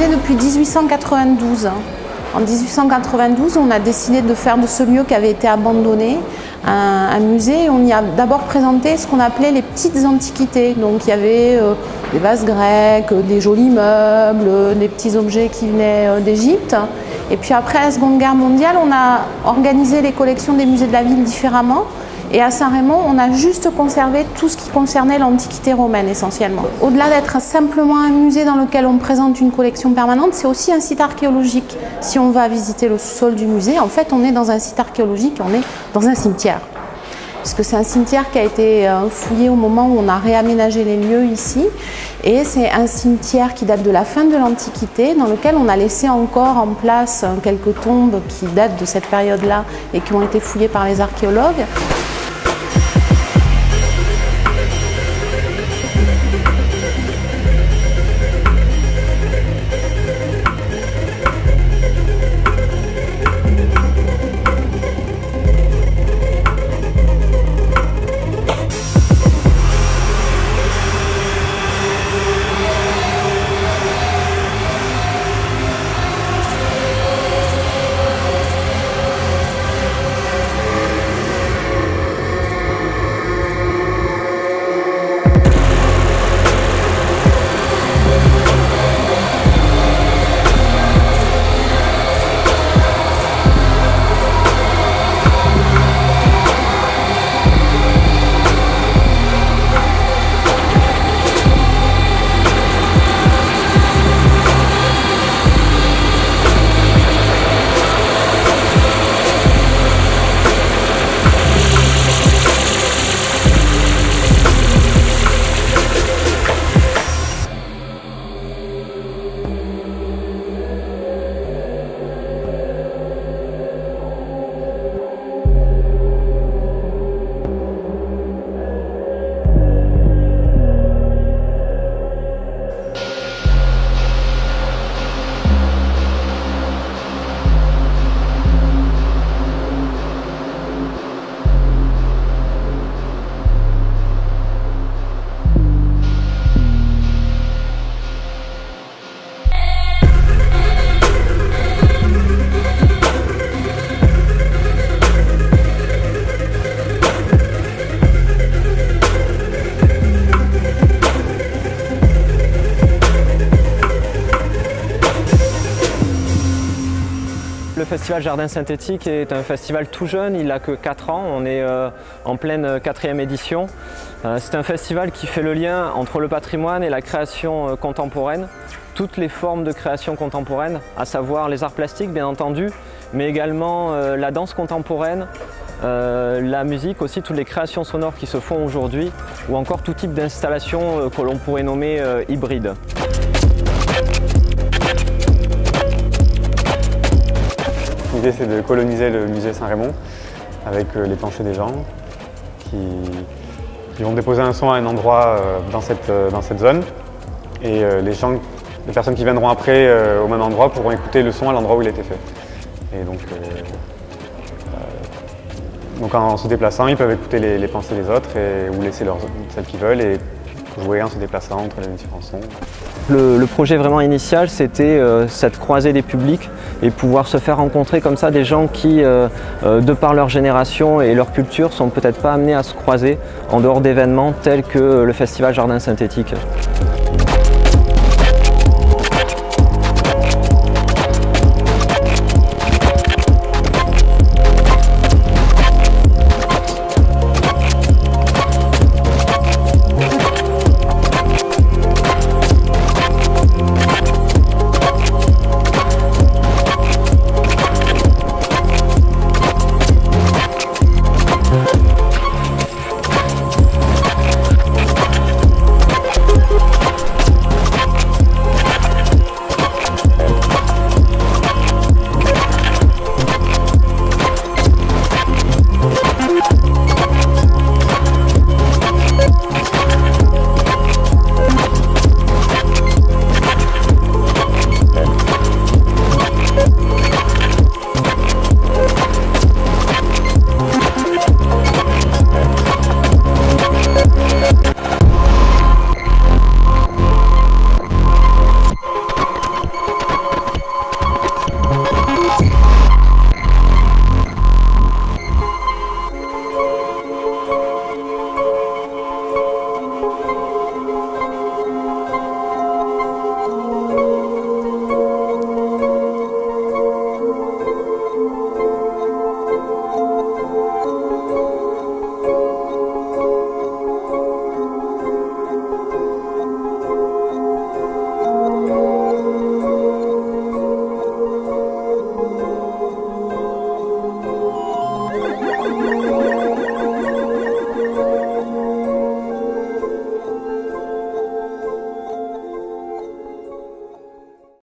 musée depuis 1892. En 1892, on a décidé de faire de ce lieu qui avait été abandonné un musée. On y a d'abord présenté ce qu'on appelait les petites antiquités. Donc il y avait des vases grecs, des jolis meubles, des petits objets qui venaient d'Égypte. Et puis après la Seconde Guerre mondiale, on a organisé les collections des musées de la ville différemment. Et à Saint-Rémy, on a juste conservé tout ce qui concernait l'Antiquité romaine essentiellement. Au-delà d'être simplement un musée dans lequel on présente une collection permanente, c'est aussi un site archéologique. Si on va visiter le sous-sol du musée, en fait, on est dans un site archéologique, on est dans un cimetière. Puisque c'est un cimetière qui a été fouillé au moment où on a réaménagé les lieux ici. Et c'est un cimetière qui date de la fin de l'Antiquité, dans lequel on a laissé encore en place quelques tombes qui datent de cette période-là et qui ont été fouillées par les archéologues. Le festival Jardin Synthétique est un festival tout jeune, il n'a que 4 ans, on est en pleine 4e édition. C'est un festival qui fait le lien entre le patrimoine et la création contemporaine, toutes les formes de création contemporaine, à savoir les arts plastiques bien entendu, mais également la danse contemporaine, la musique aussi, toutes les créations sonores qui se font aujourd'hui, ou encore tout type d'installation que l'on pourrait nommer hybride. L'idée, c'est de coloniser le musée Saint-Rémy avec les planchers des gens qui vont déposer un son à un endroit dans cette zone. Et les personnes qui viendront après au même endroit pourront écouter le son à l'endroit où il a été fait. Et donc en se déplaçant, ils peuvent écouter les pensées des autres ou laisser celles qu'ils veulent et jouer en se déplaçant entre les différents sons. Le projet vraiment initial, c'était cette croisée des publics et pouvoir se faire rencontrer comme ça des gens qui, de par leur génération et leur culture, sont peut-être pas amenés à se croiser en dehors d'événements tels que le Festival Jardin Synthétique.